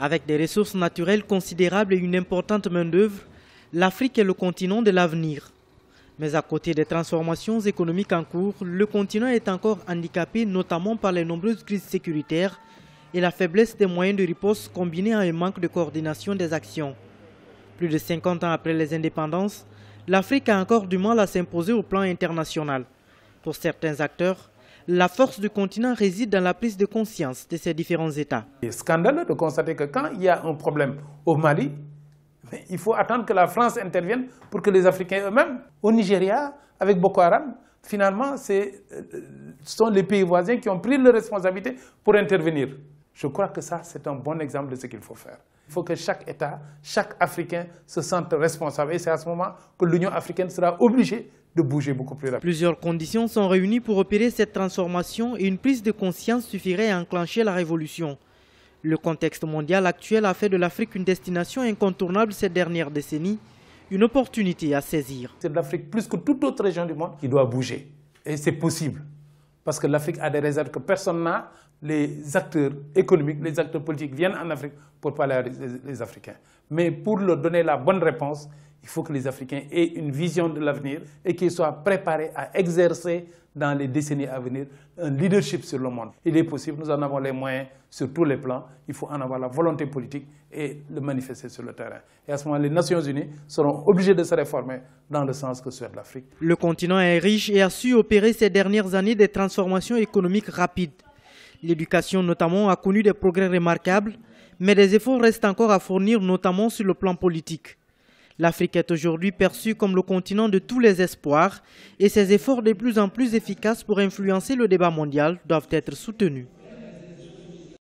Avec des ressources naturelles considérables et une importante main-d'œuvre, l'Afrique est le continent de l'avenir. Mais à côté des transformations économiques en cours, le continent est encore handicapé notamment par les nombreuses crises sécuritaires et la faiblesse des moyens de riposte combinée à un manque de coordination des actions. Plus de 50 ans après les indépendances, l'Afrique a encore du mal à s'imposer au plan international. Pour certains acteurs, la force du continent réside dans la prise de conscience de ces différents États. C'est scandaleux de constater que quand il y a un problème au Mali, il faut attendre que la France intervienne pour que les Africains eux-mêmes, au Nigeria, avec Boko Haram, finalement, ce sont les pays voisins qui ont pris leurs responsabilités pour intervenir. Je crois que ça, c'est un bon exemple de ce qu'il faut faire. Il faut que chaque État, chaque Africain se sente responsable. Et c'est à ce moment que l'Union africaine sera obligée de bouger beaucoup plus rapidement. Plusieurs conditions sont réunies pour opérer cette transformation et une prise de conscience suffirait à enclencher la révolution. Le contexte mondial actuel a fait de l'Afrique une destination incontournable ces dernières décennies, une opportunité à saisir. C'est l'Afrique plus que toute autre région du monde qui doit bouger. Et c'est possible. Parce que l'Afrique a des réserves que personne n'a. Les acteurs économiques, les acteurs politiques viennent en Afrique pour parler aux Africains. Mais pour leur donner la bonne réponse, il faut que les Africains aient une vision de l'avenir et qu'ils soient préparés à exercer dans les décennies à venir un leadership sur le monde. Il est possible, nous en avons les moyens sur tous les plans, il faut en avoir la volonté politique et le manifester sur le terrain. Et à ce moment, les Nations Unies seront obligées de se réformer dans le sens que souhaite l'Afrique. Le continent est riche et a su opérer ces dernières années des transformations économiques rapides. L'éducation notamment a connu des progrès remarquables, mais des efforts restent encore à fournir, notamment sur le plan politique. L'Afrique est aujourd'hui perçue comme le continent de tous les espoirs et ses efforts de plus en plus efficaces pour influencer le débat mondial doivent être soutenus.